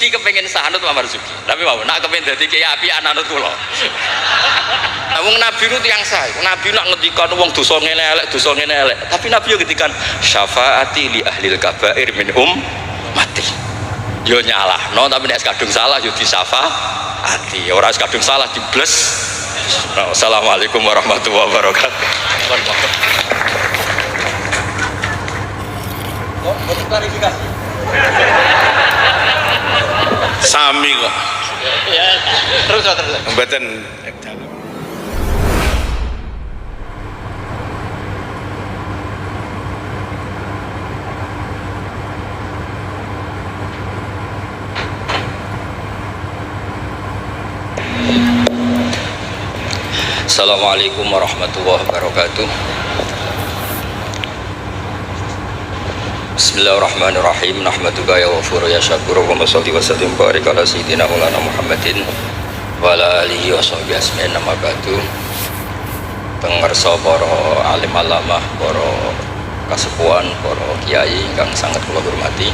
mesti kepengen sanut Pak Marzuki. Tapi mau nak kepengen dadi kiai apian anut kula. Wong Nabi itu yang sah. Nabi nak ngendikan wong dosa ngene elek, tapi Nabi yo ngendikan syafaati li ahlil kabair minhum mati. Yo nyalahno tapi nek kadung salah yo disafaati. Ora kadung salah dibles. Assalamualaikum warahmatullahi wabarakatuh. Kok klarifikasi? Sami kok. Ya, terus. Mboten. Assalamualaikum warahmatullahi wabarakatuh. Bismillahirrahmanirrahim. Nahmaduka ya ghafur ya syakur wa sholli wa sallim barik ala sayyidina Maulana Muhammadin wa ala alihi wa sahbihi asma'in nama ba'du. Pengersa para alim alamah, para kasepuhan, para kiai ingkang sangat kula hormati.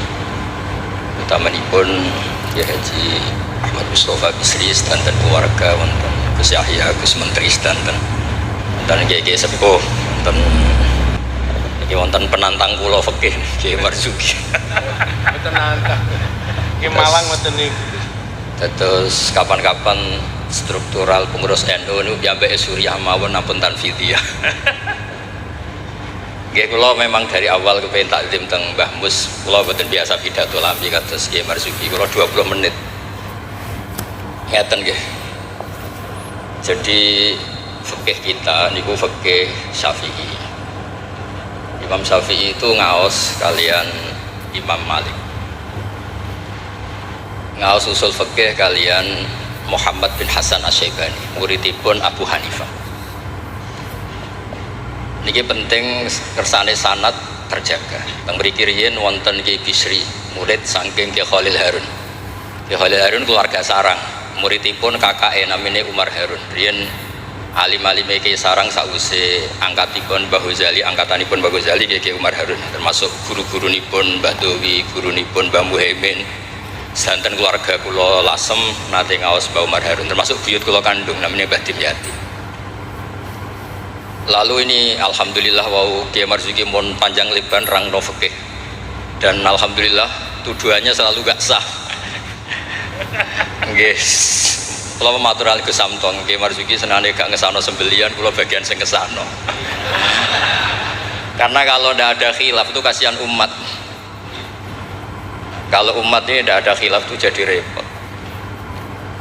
Utamanipun Kiai Haji Ahmad Mustofa Bisri dan keluarga wonten Gus Yahya, Gus Menteri sedanten kiai-kiai sepuh wonten iki wonten penantang kula fikih Kiai Marzuki. Mboten nantang. Ki Malang mboten niku. Terus kapan-kapan struktural pengurus NU niku piyambake Suriah mawon ampun tanfidiyah. Nggih kula memang dari awal kepengin taklim teng Mbah Mus, kula mboten biasa pidato lambi kados Kiai Marzuki, kula 20 menit. Ngeten nggih. Jadi fikih kita niku fikih Syafi'i. Imam Syafi'i itu ngaos kalian Imam Malik. Ngaos usul fikih kalian Muhammad bin Hasan Asy-Syaibani, muridipun Abu Hanifah. Niki penting kersane sanad terjaga. Teng mriki riyen wonten Kiai Bisri, murid saking Kiai Khalil Harun. Kiai Khalil Harun keluarga sarang. Muridipun kakake namine Umar Harun. Riyen alim-alime Kiai Sarang sause angkatipun Mbah Ghazali, angkatanipun Mbah Ghazali Kiai Umar Harun, termasuk guru-gurunipun Mbah Dowi, gurunipun Mbah Muhaimin. Santen keluarga kula Lasem nate ngaos Mbah Umar Harun, termasuk buyut kula kandung namanya Mbah Dimyati. Lalu ini alhamdulillah wau Kiai Marzuki mon panjang lebar rangno fikih. Dan alhamdulillah tuduhannya selalu gak sah. Nggih. Kula matur alih Gus Samtong, Kiai Marzuki senane gak ngesano sembelian, kula bagian sing ngesano. Karena kalau ndak ada khilaf itu kasihan umat. Kalau umat ini ndak ada khilaf itu jadi repot.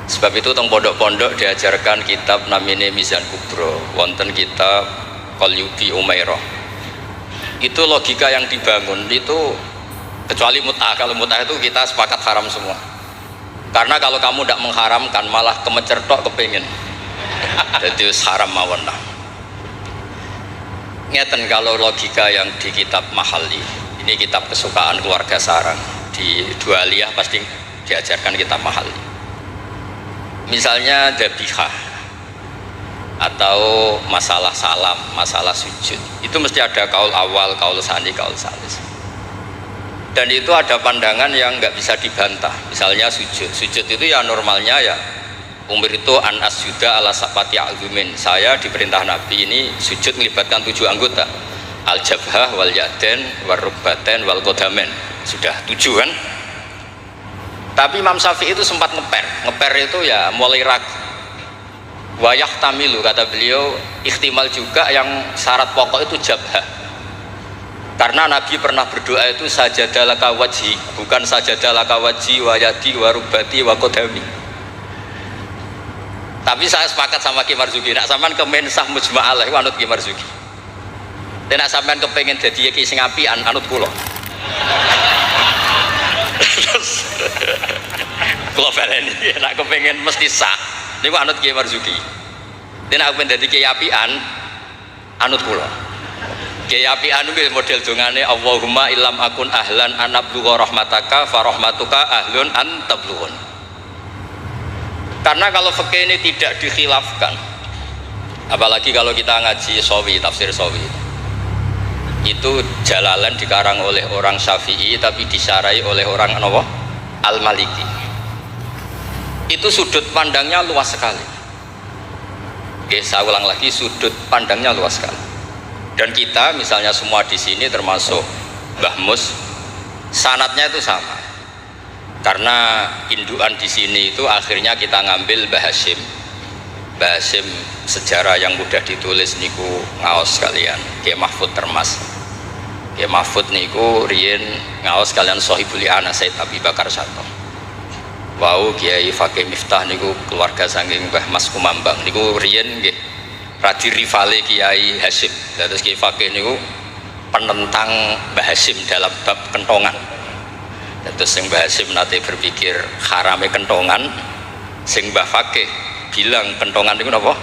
Sebab itu teng pondok-pondok diajarkan kitab namine Mizan Kubro, wonten kitab Qalyubi Umairah. Itu logika yang dibangun itu kecuali mut'ah. Kalau mut'ah itu kita sepakat haram semua. Karena kalau kamu tidak mengharamkan malah kemecertok kepingin. Jadi haram mawon lah. Ngeten kalau logika yang di kitab Mahalli, ini kitab kesukaan keluarga Sarang, di dua aliyah pasti diajarkan kitab Mahalli. Misalnya dzabihah atau masalah salam, masalah sujud, itu mesti ada kaul awal, kaul sani, kaul salis. Dan itu ada pandangan yang nggak bisa dibantah. Misalnya sujud itu ya normalnya ya umur itu an asjuda ala sapati azumin. Saya diperintah Nabi ini sujud melibatkan 7 anggota, al jabhah wal yaden wal rukbaten wal kodamen, sudah 7 kan. Tapi Imam Syafi'i itu sempat ngeper itu ya mulai ragu. Wayah tamilu kata beliau, ikhtimal juga yang syarat pokok itu jabhah. Karena Nabi pernah berdoa itu sajadalaka wajhi, bukan sajadalaka wajhi wa yadi wa rubati wa kodami. Tapi saya sepakat sama Kiai Marzuki, nak sampean kemen sah mujma'alah anut Kiai Marzuki. Dan nak sampean kepengen dadi kiai sing apian anut kula. Terus kula baleni, nak kepengen mesti sah niku anut Kiai Marzuki. Dan nak kepengen dadi kiai apian anut kula. Kiai apian kuwi model dongane Allahumma illam akun ahlan anabluga rahmataka fa rahmatuka ahlun an tablughun. Karena kalau fikih ini tidak dikhilafkan, apalagi kalau kita ngaji Sawi, tafsir Sawi, itu Jalalain dikarang oleh orang Syafi'i tapi disarai oleh orang Al-Maliki. itu sudut pandangnya luas sekali. Oke, saya ulang lagi, sudut pandangnya luas sekali. Dan kita misalnya semua di sini termasuk Mbah Mus, sanatnya itu sama. Karena indukan di sini itu akhirnya kita ngambil Mbah Hasyim. Mbah Hasyim sejarah yang mudah ditulis niku ngaos kalian Kiai Mahfud Termas. Kiai Mahfud niku riyen ngaos kalian Sohibul I'anah Said Abi Bakar Sato. Wau Kiai Fakih Miftah niku keluarga saking Mbah Mas Kumambang niku riyen nggih radi rivale Kiai Hasyim. Terus Kiai Fakih niku penentang Mbah Hasyim dalam bab kentongan. Terus sing Mbah Hasyim nate berpikir harame kentongan, sing Mbah Fakih bilang kentongan itu apa?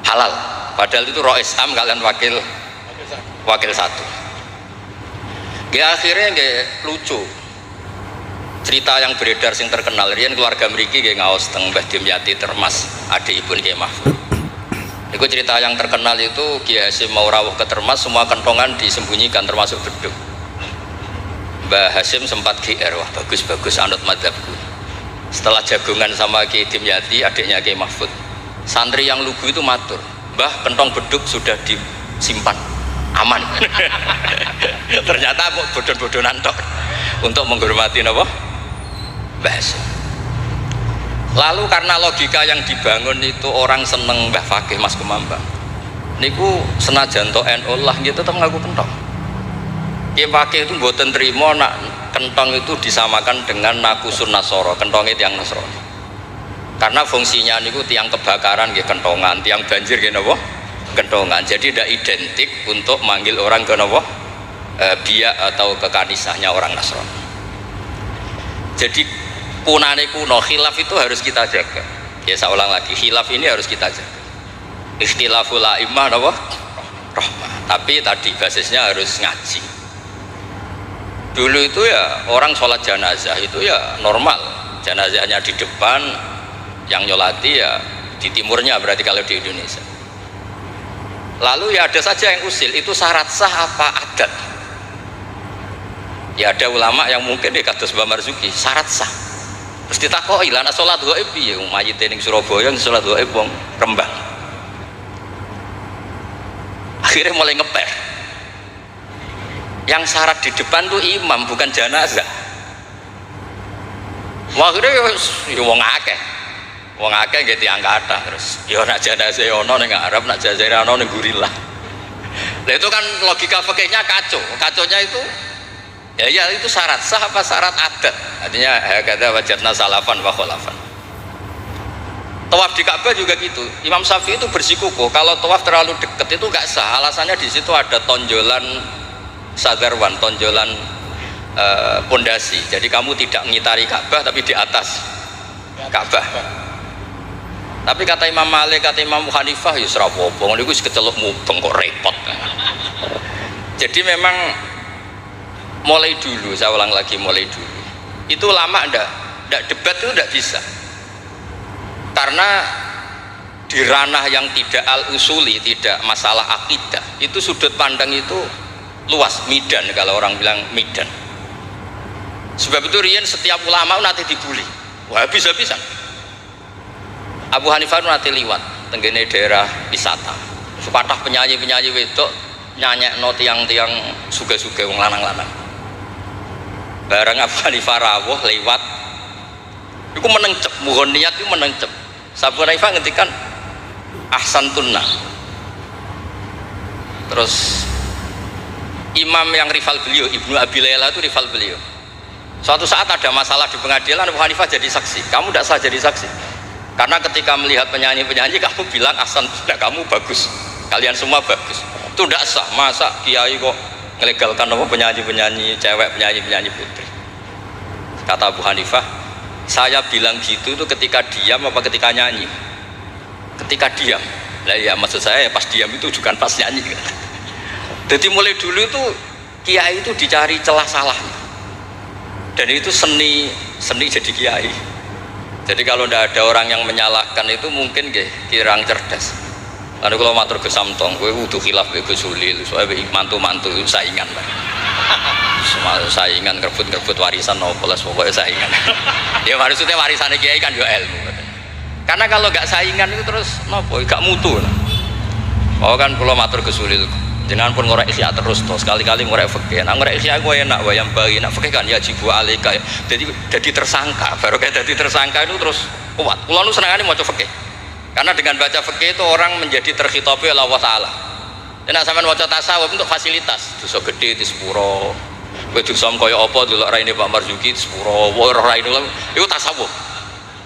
Halal. Padahal itu roh Islam kalian wakil satu. Ya akhirnya nggak lucu. Cerita yang beredar sing terkenal riyen keluarga mriki nggih ngaos teng Mbah Dimyati Termas, adikipun Kiai Mahfud. Itu cerita yang terkenal itu Kiai Hasyim mau rawuh ke Termas, semua kentongan disembunyikan termasuk beduk. Mbah Hasyim sempat GR, wah bagus-bagus anut madzhabku. Setelah jagungan sama Kiai Dimyati, adiknya Kiai Mahfud, santri yang lugu itu matur, Mbah kentong beduk sudah disimpan aman. Ternyata bodoh-bodohan tok untuk menghormati apa? Mbah Hasyim. Lalu karena logika yang dibangun itu orang seneng Mbah Fakih Mas Kumambang niku senajan to NU lah gitu tetap ngaku kentong. Kiai Fakih itu mboten trimo nak kentong itu disamakan dengan nakusun nasoro, kentongnya tiang Nasrani. Karena fungsinya niku tiang kebakaran nggih kentongan, tiang banjir nggih napa? Kentongan. Jadi tidak identik untuk manggil orang ke napa? Biak atau ke kanisahnya orang Nasrani. Jadi kunane kuno khilaf itu harus kita jaga. Ya saya ulang lagi, khilaf ini harus kita jaga. Ikhtilaful a'immah napa? Rahmah. Tapi tadi basisnya harus ngaji. Dulu itu ya orang sholat jenazah itu ya normal, jenazahnya di depan, yang nyolati ya di timurnya, berarti kalau di Indonesia. Lalu ya ada saja yang usil, itu syarat sah apa adat? Ya ada ulama yang mungkin kados Mbah Marzuki, syarat sah. Terus ditakoi lah, nak sholat gaib piye? Mayit ning Surabaya sholat gaib wong Rembang. Akhirnya mulai ngeper. Yang syarat di depan tuh imam bukan jenazah. Akhirnya ya wong akeh nggih tiyang kathah terus ya nak jenazah ono ning Arab, nak jenazah ono ning Gurillah. Nah itu kan logika fikihnya kacau. Kaconya itu ya itu syarat sah apa syarat adat? Artinya kata wajadna salafan wa khalafan. Tawaf di Ka'bah juga gitu. Imam Syafi'i itu bersikukuh kalau tawaf terlalu dekat itu nggak sah. Alasannya di situ ada tonjolan sadarwan, tonjolan pondasi. Jadi kamu tidak mengitari Ka'bah tapi di atas Ka'bah. Tapi kata Imam Malik, kata Imam Hanifah, ya serapopong, ini kecelok mubeng kok repot. Jadi memang mulai dulu, saya ulang lagi mulai dulu. Itu lama enggak debat itu enggak bisa. Karena di ranah yang tidak al-usuli, tidak masalah akidah, itu sudut pandang itu luas, midan kalau orang bilang midan. Sebab itu riyen setiap ulama nanti dibully. Wah bisa-bisa. Abu Hanifah nanti liwat tenggene daerah wisata. Sepatah penyanyi-penyanyi wedok nyanyekno tiang-tiang suga-suga wong lanang-lanang. Bareng Abu Hanifah rawuh lewat iku menengcep, mohon niat iku menengcep. Abu Hanifah ngendikan ahsan tunnah. Terus imam yang rival beliau, Ibnu Abi Layla itu rival beliau. Suatu saat ada masalah di pengadilan, Abu Hanifah jadi saksi. Kamu tidak sah jadi saksi. Karena ketika melihat penyanyi-penyanyi kamu bilang ahsan, tidak, kamu bagus, kalian semua bagus. Itu tidak sah. Masa kiai kok melegalkan apa penyanyi-penyanyi cewek, penyanyi-penyanyi putri? Kata Abu Hanifah, saya bilang gitu itu ketika diam apa ketika nyanyi? Ketika diam. Lah ya maksud saya pas diam itu bukan pas nyanyi. Jadi mulai dulu itu kiai itu dicari celah salahnya. Dan itu seni jadi kiai. Jadi kalau tidak ada orang yang menyalahkan itu mungkin kirang cerdas. Lalu kalau matur ke Samtong, gue udah khilaf gue Suli, soalnya mantu-mantu saingan, semua saingan, kerebut warisan, nopolas pokoknya saingan. Ya maksudnya warisannya kiai kan juga ilmu. Karena kalau nggak saingan itu terus nopo gak mutu. Oh kan kalau matur kesulil jangan pun ngorek isya terus toh sekali-kali ngorek fikih. Nah ngorek isya gue enak wayang bayi nak fikih kan ya jibu alika. Jadi tersangka. Baru kayak jadi tersangka itu terus kuat. Kalau lu senang mau coba fikih. Karena dengan baca fikih itu orang menjadi terkhitabi oleh Allah Taala. Dan sampean waca tasawuf untuk fasilitas. Dosa gede di sepuro. Kowe dosa kaya apa delok raine Pak Marzuki di sepuro. Wah raine iku tasawuf.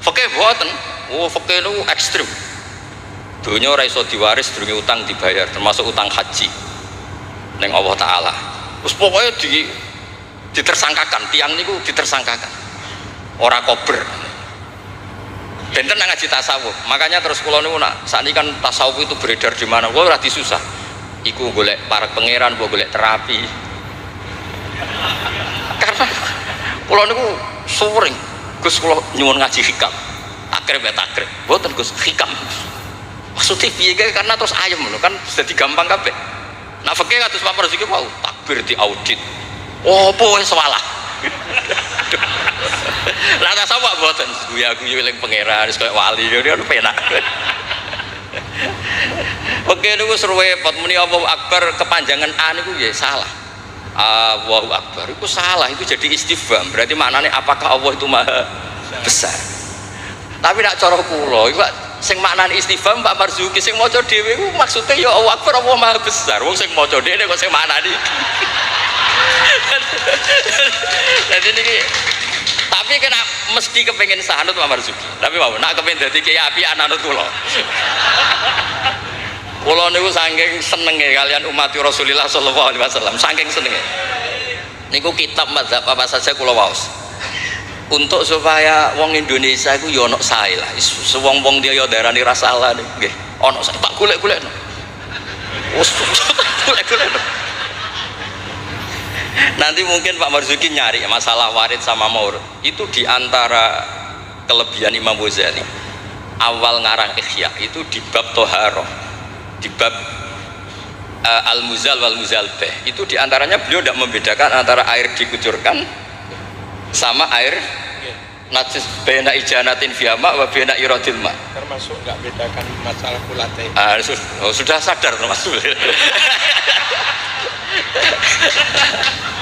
Fikih boten. Oh fikih itu ekstrim. Dunia ora iso diwaris durunge utang dibayar, termasuk utang haji ning Allah Taala. Terus pokoknya ditersangkakan, tiang niku ditersangkakan. Ora kober. Benten nang ngaji tasawuf. Makanya terus kula niku nak sakniki kan tasawuf itu beredar di mana? Kula ora disusah. Iku golek para pangeran, golek terapi. Karena kula niku sering Gus kula nyuwun ngaji hikam. Takrib ya takrib. Mboten Gus hikam. Maksudnya piye karena terus ayam lho kan jadi gampang kabeh. Nah fikih kados Pak Marzuki mau takbir di audit. Oh apa wis salah. Lah tasawuf mboten guyu-guyu eling pangeran wis koyo wali kan penak. Fikih niku repot muni Allahu Akbar kepanjangan A niku ya salah. Allahu Akbar itu salah itu jadi istifham. Berarti maknanya apakah Allah itu maha besar. Tapi nak cara kula iku sing maknane istifham Pak Marzuki sing maca dhewe ku maksudnya ya Allah Akbar Allah maha besar. Wong sing maca dhewe kok sing maknane. Jadi niki tapi kena mesti kepengin sahanut Pak Marzuki. Tapi mau nak kepengin dadi kiai api anut kula. Kula niku saking senenge kalian umat Rasulullah sallallahu alaihi wasallam, saking senenge. Niku kitab mazhab apa saja kula waos. Untuk supaya wong Indonesia itu ya ono sae lah. Wong-wong dia ya darani rasalah nggih. Ono sae tak golek-golekno. Wes golek-golekno. Nanti mungkin Pak Marzuki nyari masalah warid sama maurud. Itu diantara kelebihan Imam Ghazali. Awal ngarang Ihya itu di bab Toharoh, di bab Al-Muzal wal Muzalbeh. Itu diantaranya beliau tidak membedakan antara air dikucurkan sama air najis bena ijanatin fiyama wa bena iradil ma, termasuk nggak bedakan masalah kulate. Sudah sadar Mas.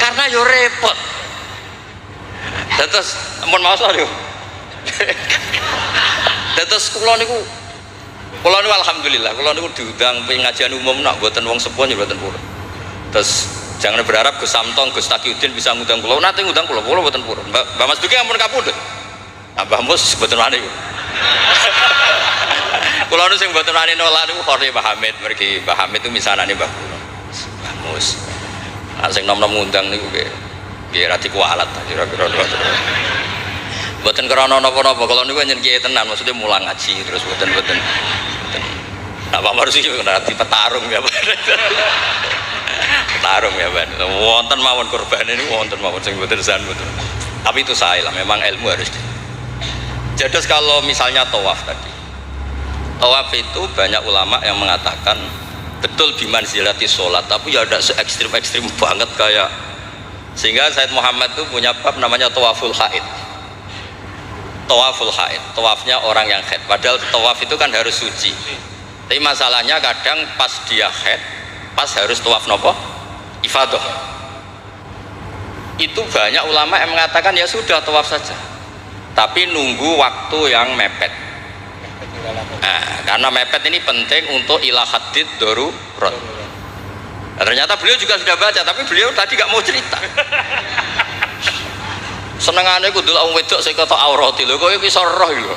Karena yo repot terus mohon maaf yo terus kula niku alhamdulillah kula niku diundang pengajian umum nak mboten wong sepuh ya mboten purun. Terus jangan berharap Gus Samtong, Gus Takiuddin bisa ngundang kula. Nate ngundang kula mboten purun. Mbak Mas Duki ampun kapundhut. Mbah Mus mboten wani. Kula nu sing mboten wani nolak niku Khori Mbah Hamid, mergi Mbah Hamid itu misanane Mbah kula. Mbah Mus. Nah, sing nom-nom ngundang niku nggih ra dikualat kira-kira. Mboten krana napa-napa, kula niku nyen kiye tenan, maksudnya mulang ngaji terus mboten. Nah, Pak Marzuki kena dipetarung ya, Pak. Tarung ya Ban, wonten mawon korban ini wonten mawon sing mboten san betul. Tapi itu saya lah, memang ilmu harus. Jadi kalau misalnya tawaf tadi, tawaf itu banyak ulama yang mengatakan betul bimanzilati sholat, tapi ya ada se-ekstrim banget kayak sehingga Said Muhammad itu punya bab namanya tawaful haid. Tawaful haid, tawafnya orang yang haid. Padahal tawaf itu kan harus suci. Tapi masalahnya kadang pas dia haid, pas harus tawaf nopo ifadah. Itu banyak ulama yang mengatakan ya sudah tawaf saja, tapi nunggu waktu yang mepet. Nah, karena mepet ini penting untuk ilah hadid darurat. Nah, ternyata beliau juga sudah baca, tapi beliau tadi gak mau cerita. Senengane kudu wong wedok sing ketok aurat lho, kowe iso roh lho.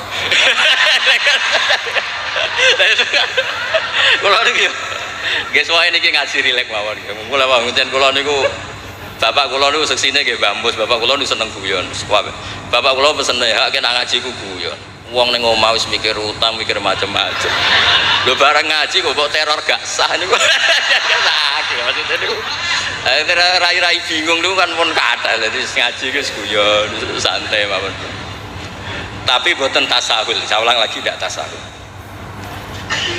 Kula niki guys wae niki ngaji rileks mawon. Mula wae njen kula niku bapak kula niku seksine nggih Mbah Mus, bapak kula niku seneng guyon. Bapak kula pesen hak nek ngaji ku guyon. Wong ning omah wis mikir utang, mikir macam-macam. Lho bareng ngaji kok teror gak sah niku. Sakit maksudnya niku. Rai-rai bingung niku kan pun kathah. Dadi ngaji wis guyon, santai mawon. Tapi boten tasahul, saya ulang lagi tidak tasahul.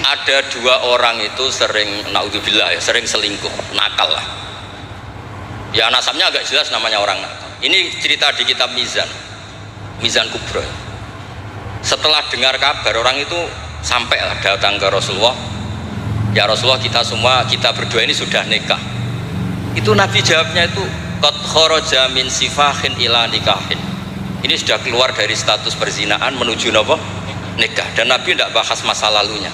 Ada dua orang itu sering naudzubillah ya, sering selingkuh, nakal lah. Ya nasabnya agak jelas namanya orang nakal. Ini cerita di kitab Mizan Kubra. Setelah dengar kabar orang itu sampai datang ke Rasulullah, ya Rasulullah kita semua kita berdua ini sudah nikah. Itu Nabi jawabnya itu qad kharaja min sifahin ila nikahin. Ini sudah keluar dari status perzinaan menuju apa? Nikah. Dan Nabi tidak bahas masa lalunya.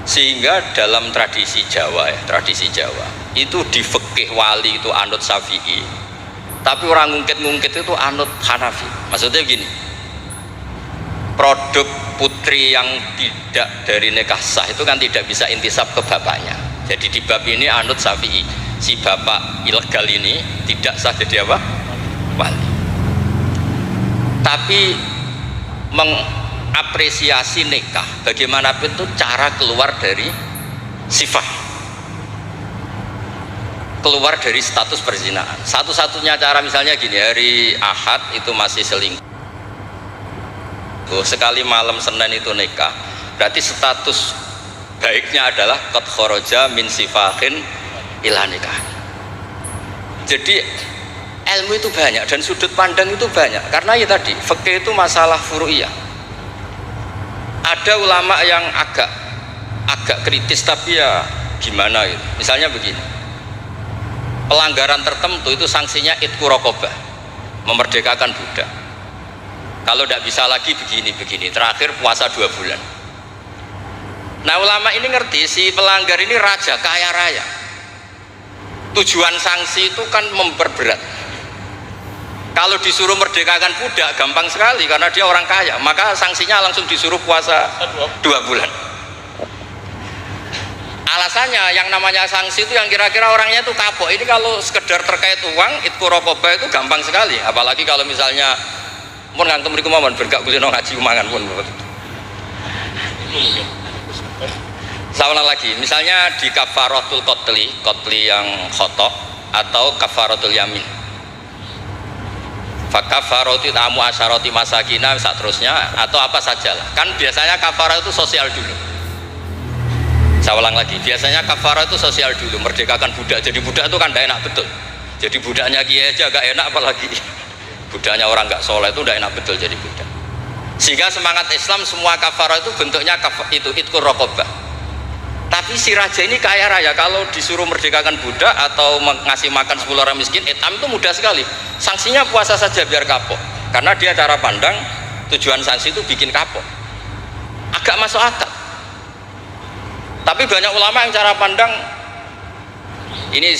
Sehingga dalam tradisi Jawa ya, tradisi Jawa itu di fikih wali itu anut Syafi'i, tapi orang ngungkit-ngungkit itu anut Hanafi. Maksudnya gini, produk putri yang tidak dari nikah sah itu kan tidak bisa intisab ke bapaknya. Jadi di bab ini anut Syafi'i, si bapak ilegal ini tidak sah jadi apa? Wali. Tapi mengapresiasi nikah bagaimanapun itu cara keluar dari sifat, keluar dari status perzinahan. Satu-satunya cara misalnya gini, hari Ahad itu masih selingkuh, sekali malam Senin itu nikah, berarti status baiknya adalah qad kharaja min sifahin ila nikah. Jadi ilmu itu banyak dan sudut pandang itu banyak, karena ya tadi fikih itu masalah furu'iyah. Ada ulama yang agak kritis, tapi ya gimana gitu. Misalnya begini, pelanggaran tertentu itu sanksinya itqu raqabah, memerdekakan budak. Kalau tidak bisa lagi begini, terakhir puasa 2 bulan. Nah ulama ini ngerti si pelanggar ini raja kaya raya, tujuan sanksi itu kan memperberat. Kalau disuruh merdekakan budak gampang sekali karena dia orang kaya, maka sanksinya langsung disuruh puasa 2 bulan. Alasannya yang namanya sanksi itu yang kira-kira orangnya itu kapok. Ini kalau sekedar terkait uang, itqu raqabah itu gampang sekali. Apalagi kalau misalnya mun ngantem mriku mawon ben gak kulino ngaji umangan pun. Sama lagi, misalnya di kafaratul qatli yang khata atau kafaratul yamin. Fakafaratu tamu asyarati masakina seterusnya atau apa sajalah. Kan biasanya kafarah itu sosial dulu. Saya ulang lagi, biasanya kafarah itu sosial dulu, merdekakan budak. Jadi budak itu kan tidak enak betul. Jadi budaknya kiai aja agak enak, apalagi budaknya orang nggak soleh itu tidak enak betul jadi budak. Sehingga semangat Islam semua kafarah itu bentuknya itu itqu raqabah. Tapi si raja ini kaya raya, kalau disuruh merdekakan budak atau ngasih makan 10 orang miskin, etam itu mudah sekali. Sanksinya puasa saja biar kapok. Karena dia cara pandang tujuan sanksi itu bikin kapok. Agak masuk akal. Tapi banyak ulama yang cara pandang ini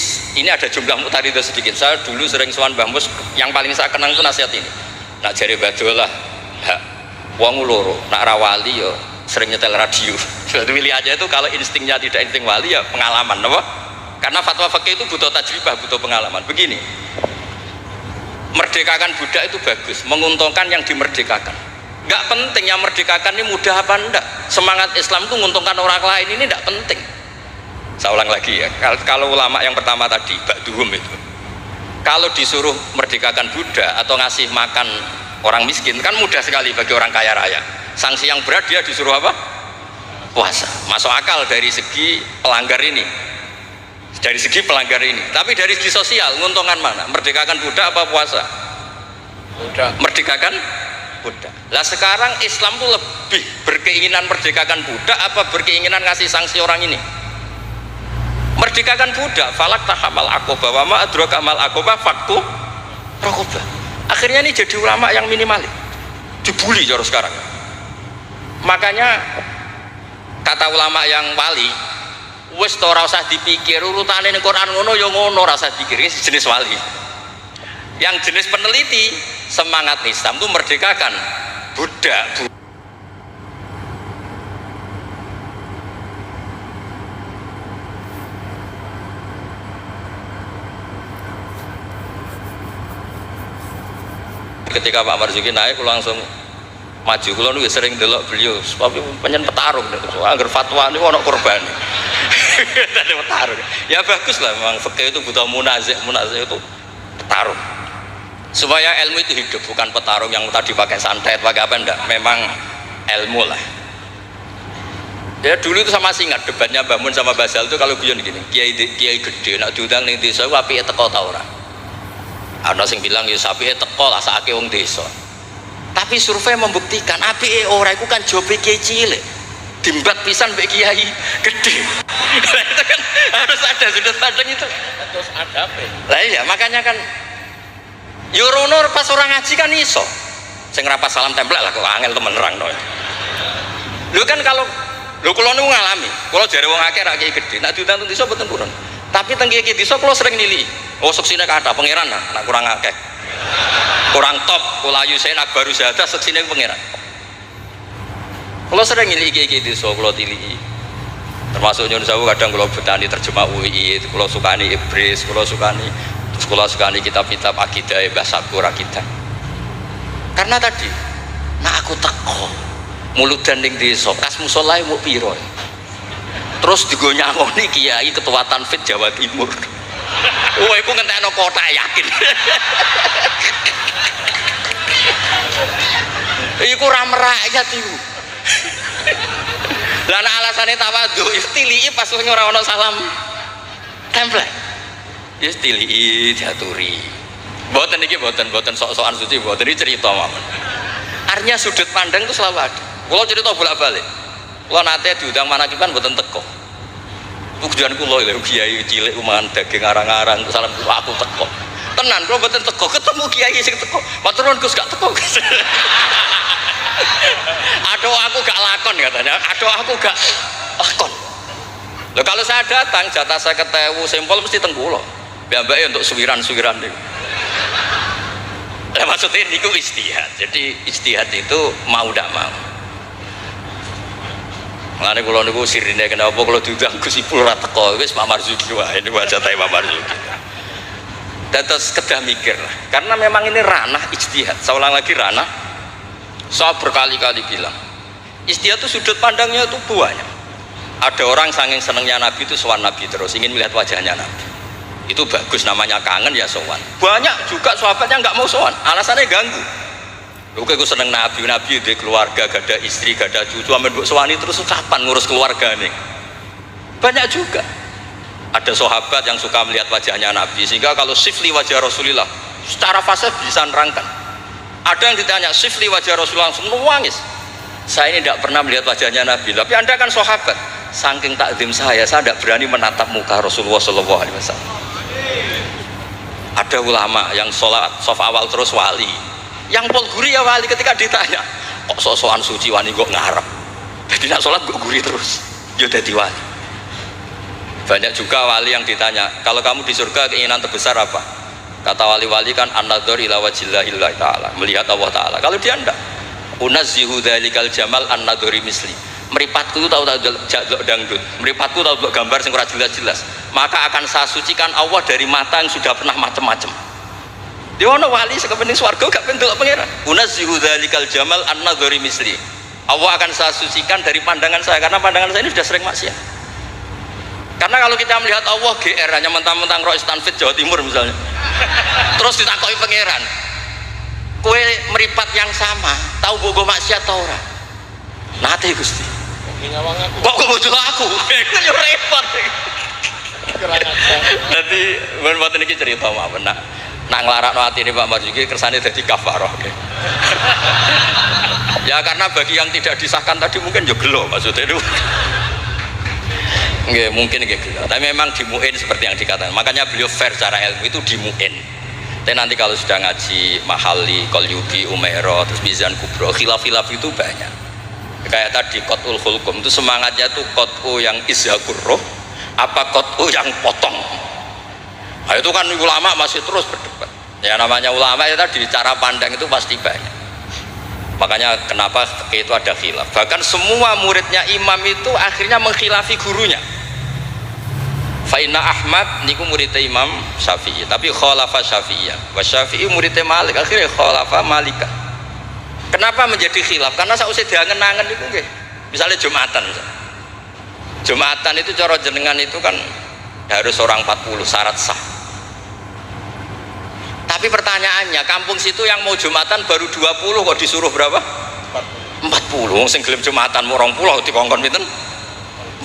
ada jumlah mutaridah sedikit. Saya dulu sering sowan Mbah Mus, yang paling saya kenang itu nasihat ini. Nak jare badolah, wong loro, nak rawali yo sering nyetel radio. Suatu pilih aja itu kalau instingnya tidak insting wali ya pengalaman, apa? Karena fatwa fikih itu butuh tajribah, butuh pengalaman. Begini, merdekakan budak itu bagus, menguntungkan yang dimerdekakan. Nggak penting yang merdekakan ini mudah apa enggak. Semangat Islam itu menguntungkan orang lain ini enggak penting. Saya ulang lagi ya, kalau ulama yang pertama tadi, Ba'duhum itu, kalau disuruh merdekakan budak atau ngasih makan orang miskin kan mudah sekali bagi orang kaya raya. Sanksi yang berat dia disuruh apa? Puasa. Masuk akal dari segi pelanggar ini, dari segi pelanggar ini. Tapi dari segi sosial, menguntungkan mana? Merdekakan budak apa puasa? Budak. Merdekakan budak. Lah sekarang Islam tuh lebih berkeinginan merdekakan budak apa berkeinginan ngasih sanksi orang ini? Merdekakan budak. Falak tahamal aqobah wa ma adraka mal aqobah fakku raqobah. Akhirnya ini jadi ulama yang minimalis, dibully cara sekarang. Makanya kata ulama yang wali, wis to ora usah dipikir urutane ning Quran ngono ya ngono, ora usah dipikir. Ini jenis wali. Yang jenis peneliti, semangat Islam itu merdekakan budak. Ketika Pak Marzuki naik, langsung maju. Kalau nu sering delok beliau, tapi penyen petarung, agar fatwa ini ono korban. Ada petarung. Ya bagus lah, memang fikih itu butuh munazih itu petarung. Supaya ilmu itu hidup, bukan petarung yang tadi pakai santet, pakai apa enggak. Memang ilmu lah. Ya dulu itu sama ingat debatnya Mbah Mun sama Basal itu kalau guyon gini, kiai gede nak diundang ning desa apike teko ta ora. Ana sing bilang ya sapike teko lah sakake wong desa. Tapi survei membuktikan apike ora iku kan jobe kiai cilik. Dimbat pisan mbek kiai gede. Itu kan harus ada sudut pandang itu. Terus ada apa? Lah iya, makanya kan Yorono pas orang ngaji kan iso. Sing rapat salam templek lah kok angel temen nerangno. Lho kan kalau kula niku ngalami, kula jare wong akeh ra kiai gede, nek diundang teng desa mboten purun. Tapi teng kiai desa kula sering nili. Oh seksine kathah pangeran nah, nek kurang akeh. Kurang top, kula ayu sen akbaru syahadah seksine pangeran. Kula sering nili kiai desa kula tiliki. Termasuk nyun sewu kadang kula betani terjemah UI, kula sukani Ibris, kula sukani terus kula sukani kitab-kitab akidah Mbah Sakur akidah. Karena tadi, nah aku teko muludan ning desa, kas musolae muk pira. Terus digo nyangoni kiai ketua Tanfid Jawa Timur. Oh, iku ngentekno kota yakin. Iku ra merakyat iku. Lah nek alasane tawadhu, tiliki pas ora ana salam template. Ya tiliki diaturi. Mboten iki mboten sok-sokan suci, mboten iki cerita mawon. Artinya sudut pandang itu selalu ada. Kula cerita bolak-balik. Kula nate diundang manakiban mboten teko. Tujuan kula lho kiai cilik mangan daging arang-arang salam aku teko. Tenan kula mboten teko, ketemu kiai sing teko. Matur nuwun Gus gak teko. Aduh aku gak lakon katanya. Aduh aku gak lakon. Loh kalau saya datang jatah saya ketemu sampel mesti teng kula. Mbak-mbake untuk suwiran-suwiran niku. Maksudnya itu ijtihad. Jadi ijtihad itu mau tidak mau. Mengenai kalau niku sirine kenapa kalau diundang Gus Ipul ora teko wis Pak Marzuki wae niku jatahe Pak Marzuki. Terus kedah mikir lah. Karena memang ini ranah ijtihad. Saya ulang lagi ranah. Saya berkali-kali bilang ijtihad itu sudut pandangnya itu banyak. Ada orang saking senengnya Nabi itu sowan Nabi terus ingin melihat wajahnya Nabi. Itu bagus namanya kangen ya sowan. Banyak juga sahabat yang nggak mau sowan, alasannya ganggu. Oke, gue seneng Nabi di keluarga, gak ada istri, gak ada cucu, amin bu sowani terus kapan ngurus keluarga nih? Banyak juga. Ada sahabat yang suka melihat wajahnya Nabi, sehingga kalau sifli wajah Rasulullah, secara fase bisa nerangkan. Ada yang ditanya sifli wajah Rasulullah langsung nangis. Saya ini tidak pernah melihat wajahnya Nabi, tapi Anda kan sahabat. Saking takzim saya tidak berani menatap muka Rasulullah SAW. Ada ulama yang sholat sof awal terus wali, yang pol guri ya wali ketika ditanya kok sok-sokan suci wani kok ngarep, jadi nak sholat kok guri terus, ya jadi wali. Banyak juga wali yang ditanya kalau kamu di surga keinginan terbesar apa? Kata wali-wali kan an-nadhar ila wajhillahillah ta'ala, melihat Allah ta'ala. Kalau dia enggak, unazzihu dzalikal jamal an-nadhari misli, meripatku itu tahu dangdut, meripatku tahu gambar sing ora jelas-jelas, maka akan saya sucikan Allah dari mata yang sudah pernah macam-macam. Dia ono wali sekepening swarga gak pentuk pangeran. Unazzihu dzalikal jamal an-nadhari misli. Allah akan saya sucikan dari pandangan saya karena pandangan saya ini sudah sering maksiat. Karena kalau kita melihat Allah GR hanya mentang-mentang Rois Tanfid Jawa Timur misalnya. Terus ditakoki pangeran, "Kowe meripat yang sama, tahu bogo maksiat ta ora?" Nate Gusti. Ngawang aku. Kok bojo aku? Kan yo repot. Jadi mboten iki cerita mawon nak nglarakno atine Pak Marzuki kersane dadi kafarah. Ya karena bagi yang tidak disahkan tadi mungkin yo gelo maksudnya itu. Nggih, mungkin nggih gelo. Tapi memang dimuin seperti yang dikatakan. Makanya beliau fair secara ilmu itu dimuin. Tapi nanti kalau sudah ngaji Mahali, Qalyubi, Umairah, terus Mizan Kubro, khilaf-khilaf itu banyak. Kayak tadi Qat'ul Khulqum itu semangatnya tuh Qat'u yang izhakur roh apa Qat'u yang potong. Nah, itu kan ulama masih terus berdebat. Ya namanya ulama ya tadi cara pandang itu pasti banyak. Makanya kenapa itu ada khilaf. Bahkan semua muridnya imam itu akhirnya mengkhilafi gurunya. Fa'inna Ahmad niku muridnya Imam Syafi'i, tapi khalafa Syafi'iyah. Wa Syafi'i muridnya Malik, akhirnya khalafa Malikah. Kenapa menjadi khilaf? Karena sausé diangen-angen itu nggih. Misalnya Jumatan. Jumatan itu cara jenengan itu kan harus orang 40 syarat sah. Tapi pertanyaannya, kampung situ yang mau Jumatan baru 20 kok disuruh berapa? 40. Sing gelem Jumatan mau 20 dikongkon pinten?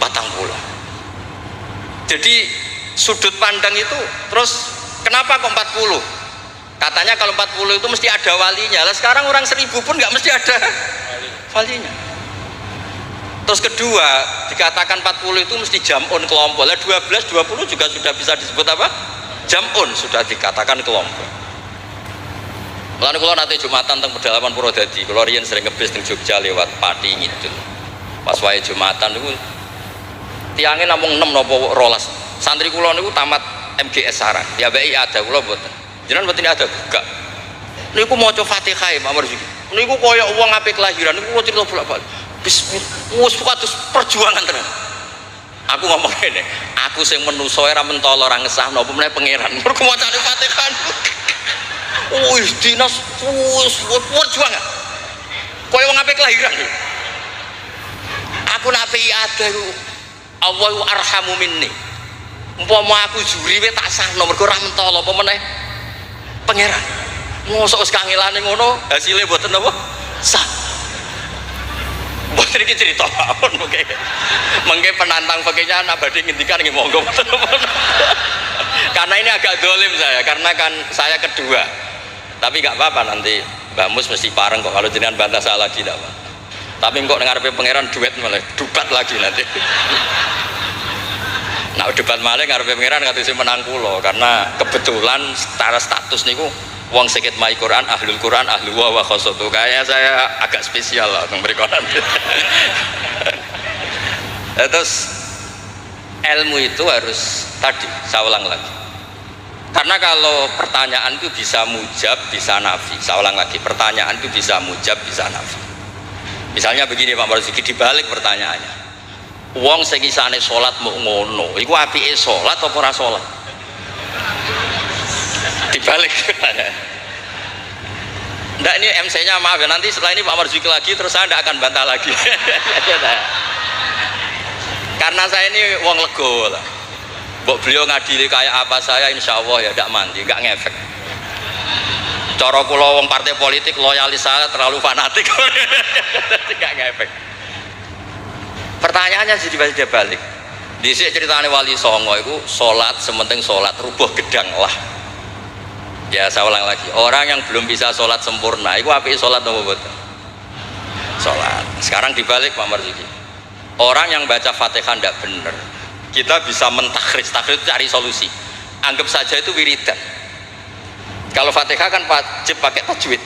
40. Jadi sudut pandang itu terus kenapa kok 40? Katanya kalau 40 itu mesti ada walinya. Lah sekarang orang 1000 pun nggak mesti ada walinya. Terus kedua, dikatakan 40 itu mesti jam'un kelompok. Lah 12, 20 juga sudah bisa disebut apa? Jam'un, sudah dikatakan kelompok. Lalu kalau nanti Jumatan tentang pedalaman Purwodadi, kalau riyen sering ngebis di Jogja lewat Pati gitu. Pas wae Jumatan itu tiangnya namung 6 nopo rolas. Santri kula niku tamat MGS Sarang. Ya baik ada kula mboten. Jenengan mboten ada buka. Niku maca Fatihah Pak Marzuki. Niku koyo wong apik kelahiran niku kula cerita bolak-balik. Wis kados perjuangan tenan. Aku ngomong ngene, aku sing menungso ora mentolo ora ngesahno apa meneh pangeran. Mergo macane Fatihah. Wis dinas wis perjuangan. Koyo wong apik kelahiran. Aku nak ada iku Allahu arhamu minni. Umpama aku juri we tak sahno mergo ora mentolo apa meneh pangeran. Mosok wis kangelane ngono, hasilnya mboten apa? Sah. Mboten iki cerita mawon mengke penantang fakihnya anak badhe ngendikan nggih monggo. Karena ini agak dolim saya, karena kan saya kedua. Tapi enggak apa-apa nanti Mbak Mus mesti pareng kok kalau jenengan bantah saya lagi enggak apa. Tapi kok ngarepe pangeran duet malah dubat lagi nanti. Nah debat malah ngarepe pangeran katanya menang kula karena kebetulan secara status niku wong sakit mai Quran, ahlul Quran, ahlu wa khosotu. Kayak saya agak spesial lah memberi Quran. Terus ilmu itu harus tadi saya ulang lagi. Karena kalau pertanyaan itu bisa mujab, bisa nafi. Saya ulang lagi, pertanyaan itu bisa mujab, bisa nafi. Misalnya begini Pak Marzuki, dibalik pertanyaannya. Wong sing isane salat mau ngono, iku apike salat apa ora salat? Dibalik pertanyaan. Ndak ini MC-nya maaf ya, nanti setelah ini Pak Marzuki lagi terus saya ndak akan bantah lagi. Karena saya ini wong lego lah. Mbok beliau ngadili kayak apa saya insya Allah ya ndak mandi, nggak ngefek. Cara kula wong partai politik loyalis saya terlalu fanatik. Nggak ngefek. Pertanyaannya jadi balik. Dhisik ceritane Wali Songo itu salat sementing salat rubuh gedang lah. Ya saya ulang lagi, orang yang belum bisa sholat sempurna itu apik sholat apa betul? Sholat. Sekarang dibalik Pak Marzuki, orang yang baca Fatihah tidak benar, kita bisa mentakhris itu cari solusi. Anggap saja itu wiridan. Kalau Fatihah kan wajib pakai tajwid,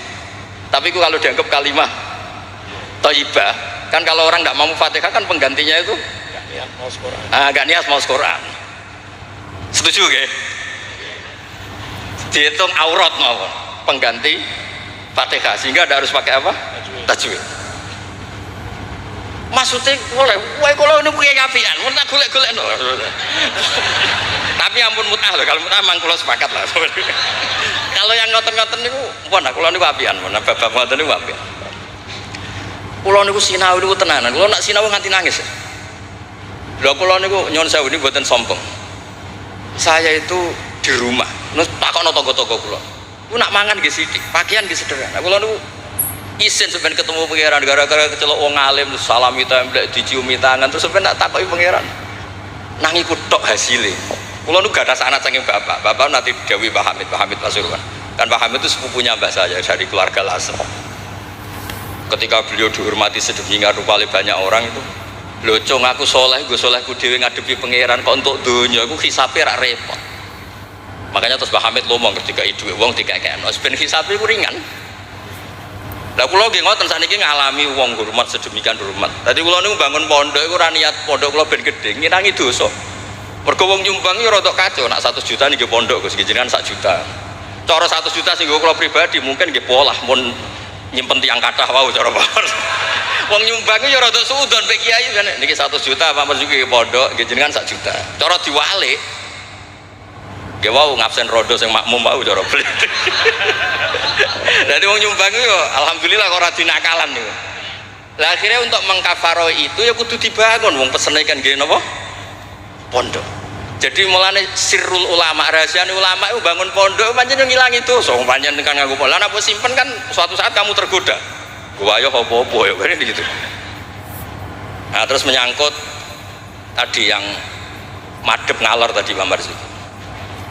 tapi kalau dianggap kalimah thayyibah, kan kalau orang tidak mau Fatihah kan penggantinya itu gak niat mau Quran. Setuju gak? Dihitung aurat mawon pengganti Fatihah sehingga ada harus pakai apa? Tajwid. Maksudnya boleh, wae kalau ini punya apian, mau tak golek-golek no. Tapi ampun mutah loh, kalau mutah mang kula sepakat lah. Kalau yang ngoten-ngoten niku, pun kula niku apian, pun bab ngoten niku apian. Kula niku sinau niku tenanan, kula nak sinau nganti nangis. Lha kula niku nyuwun sewu niku mboten sombong. Saya itu di rumah, nus takokno tangga-tangga kula. Ku nak mangan nggih sithik, pakaian nggih sederhana. Kula niku isin sampeyan ketemu pangeran gara-gara kecelok wong alim terus salami templek diciumi tangan terus sampeyan tak takoki pangeran. Nang iku tok hasile. Kula niku gadah anak saking bapak. Bapak nanti dawuh Pak Hamid Pasuruan. Kan Pak Hamid itu sepupunya mbah saya dari keluarga Lasem. Ketika beliau dihormati sedemikian rupa oleh banyak orang itu, lho cung aku soleh, gue solehku dhewe ngadepi pangeran kok untuk donya aku hisabe rak repot. Makanya terus Pak Hamid ngomong ketika itu wong dikekekno ben hisabe ku ringan. Lah kula nggih ngoten saniki ngalami wong hormat sedemikian hormat. Dadi kula niku bangun pondok iku ora niat pondok kula ben gedhe, ngirangi dosa. Mergo wong nyumbang iki rada kacau, nak 1 juta niki pondok Gus jenengan 1 juta. Cara 1 juta sing kula pribadi mungkin nggih polah mun nyimpen tiang kathah wau cara Pak. Wong nyumbang iki ya rada suudon pek kiai niki 1 juta Pak Marzuki pondok nggih jenengan 1 juta. Cara diwalik ya wow ngabsen rodo yang makmum mau cara beli. Jadi wong nyumbang itu alhamdulillah kok ora dinakalan niku. Lah akhirnya untuk mengkafaroi itu ya kudu dibangun wong pesene kan nggih napa? Pondok. Jadi mulane sirrul ulama rahasiane ulama itu bangun pondok pancen ngilangi dosa wong pancen kan nganggo pola apa simpen kan suatu saat kamu tergoda. Gua ayo apa-apa ya kan gitu. Nah terus menyangkut tadi yang madhep ngalor tadi Pak Marzuki.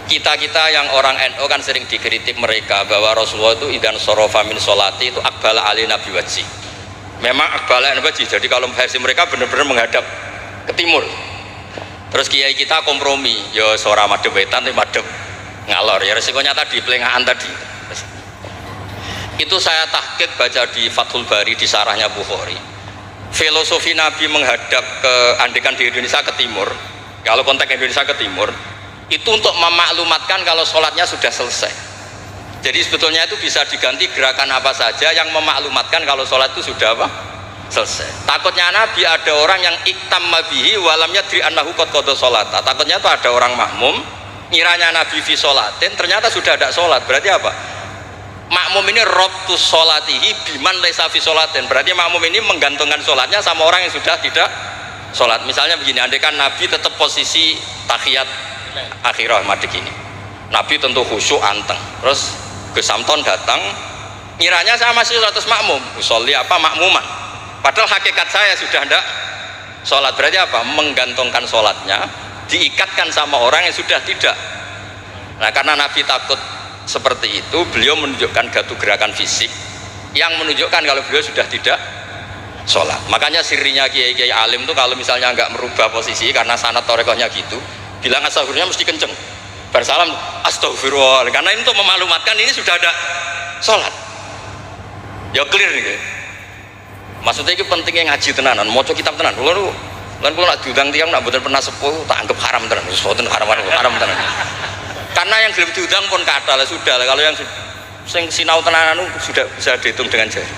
Kita yang orang NU kan sering dikritik mereka bahwa Rasulullah itu idan sorofa min sholati itu akbala alina biwajhi. Memang akbala alina biwajhi, jadi kalau versi mereka benar-benar menghadap ke timur. Terus kiai kita kompromi, ya suara madhep wetan tapi madhep ngalor, ya resikonya tadi pelengahan tadi. Itu saya tahqiq baca di Fathul Bari di sarahnya Bukhari. Filosofi Nabi menghadap ke andekan di Indonesia ke timur, kalau konteks Indonesia ke timur itu untuk memaklumatkan kalau sholatnya sudah selesai. Jadi sebetulnya itu bisa diganti gerakan apa saja yang memaklumatkan kalau sholat itu sudah apa? Selesai. Takutnya Nabi ada orang yang iktamma bihi walam yadri annahu qad qada sholata. Takutnya itu ada orang makmum ngiranya Nabi fi sholatin ternyata sudah ada sholat. Berarti apa? Makmum ini robtus sholatihi biman laisa fi sholatin. Berarti makmum ini menggantungkan sholatnya sama orang yang sudah tidak sholat. Misalnya begini, andaikan Nabi tetap posisi tahiyat akhirah madek ini, Nabi tentu khusyuk anteng, terus Gus Samton datang ngiranya saya masih sholat makmum, usolli apa makmuman, padahal hakikat saya sudah tidak sholat. Berarti apa? Menggantungkan sholatnya diikatkan sama orang yang sudah tidak. Nah karena Nabi takut seperti itu, beliau menunjukkan gatu gerakan fisik yang menunjukkan kalau beliau sudah tidak sholat. Makanya sirinya kiai-kiai alim tuh kalau misalnya nggak merubah posisi karena sanad torekohnya gitu, bilang astagfirullah mesti kenceng, bersalam astagfirullah, karena ini untuk memaklumatkan ini sudah ada sholat. Ya clear nih, maksudnya itu pentingnya ngaji tenanan, mau kitab tenan. Kalau nak diundang tiang nak betul pernah sepuh, tak anggap haram tenan, sesuatu haram tenan. Karena yang belum diundang pun kata lah sudah lah. Kalau yang sinau tenanan sudah bisa dihitung dengan jari.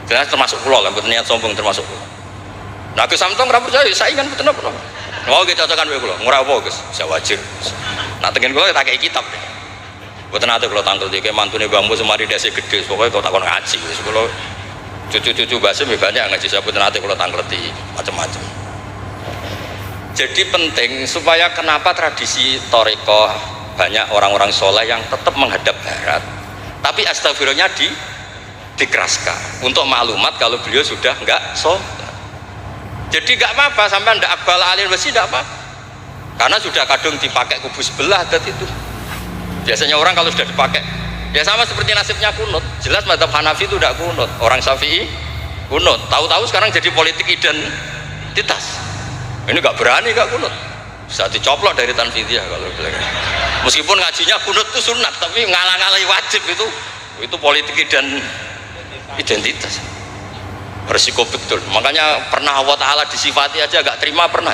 Jelas termasuk pulau lah, betul niat sombong termasuk pulau. Nah ke Samtong rapor saya ingat betul apa? Mau kita cocokan wae kula, ora apa Gus, saya wajib. Nak tengen kula tak kei kitab. Mboten ate kula tangkel iki mantune bambu semari dasi gede, pokoke kok takon ngaji wis kula cucu-cucu Basim banyak ngaji, saya mboten ate kula tangkleti macam-macam. Jadi penting supaya kenapa tradisi thariqah banyak orang-orang soleh yang tetap menghadap barat, tapi astagfirullahnya dikeraskan untuk maklumat kalau beliau sudah enggak sholat. Jadi nggak apa-apa sampai ndak akbal alil wasi ndak apa, karena sudah kadung dipakai kubu sebelah adat itu. Biasanya orang kalau sudah dipakai, ya sama seperti nasibnya kunut. Jelas mazhab Hanafi itu tidak kunut, orang Syafi'i kunut. Tahu-tahu sekarang jadi politik identitas. Ini nggak berani nggak kunut, bisa dicoplok dari tanfidiyah kalau bilang. Meskipun ngajinya kunut itu sunat, tapi ngalah-ngalahi wajib itu politik identitas. Resiko betul. Makanya pernah Allah Ta'ala disifati aja gak terima pernah.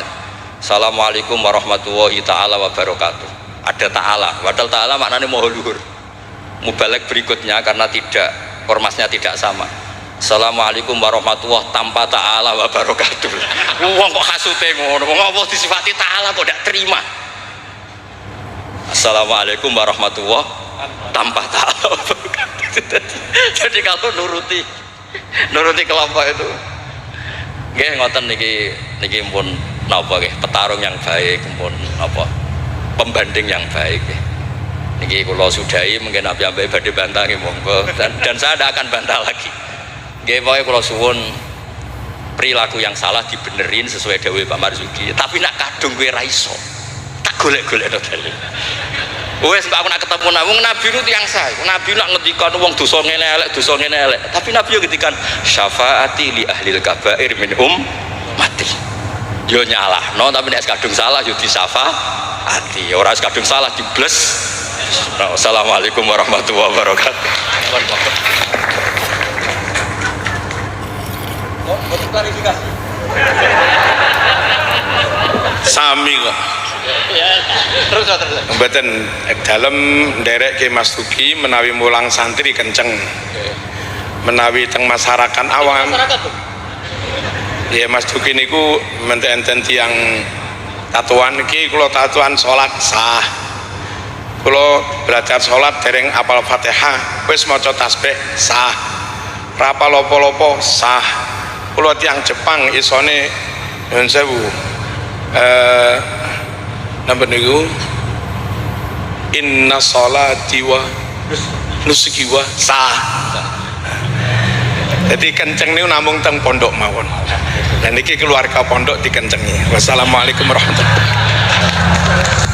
Assalamualaikum warahmatullahi ta'ala wabarakatuh. Ada ta'ala, padahal ta'ala maknanya moho luhur. Mubalek berikutnya karena tidak, ormasnya tidak sama. Assalamualaikum warahmatullahi tanpa ta'ala wabarakatuh. Wong kok hasute ngono, wong apa disifati ta'ala kok gak terima. Assalamualaikum warahmatullahi tanpa ta'ala wabarakatuh. Jadi kalau nuruti kelompok itu nggih ngoten niki pun napa nggih petarung yang baik, pun apa pembanding yang baik nggih. Niki kula sudahi mungkin ambek badhe bantah nggih monggo dan saya tidak akan bantah lagi. Nggih pokoke kula suwun perilaku yang salah dibenerin sesuai dawuh Pak Marzuki. Tapi nak kadung kowe ra iso, tak golek-golek dalil. Wes aku nak ketemu Nabi itu yang saya. Nabi nak ngendikan wong dosa ngene elek, tapi Nabi yo ngendikan syafaati li ahlil kabair minhum mati. Yo nyalahno tapi nek kadung salah yo disyafaati. Ora kadung salah dibles. Assalamualaikum warahmatullahi wabarakatuh. Mau klarifikasi. Sami kok. Terus. Mboten dalem nderek Ki Mas Duki menawi mulang santri kenceng. Menawi teng masyarakat awam. Ya Mas Duki niku menten tiyang tatuan iki kula tatuan salat sah. Kula belajar salat dereng apal Fatihah, wis maca tasbih sah. Ra apal apa-apa sah. Kula tiyang Jepang isone nyuwun sewu. Napa niku inna sholati wa nusuki wa sah. Jadi kenceng niku namung teng pondok mawon. Dan niki keluarga pondok dikencengi. Wassalamualaikum warahmatullahi wabarakatuh.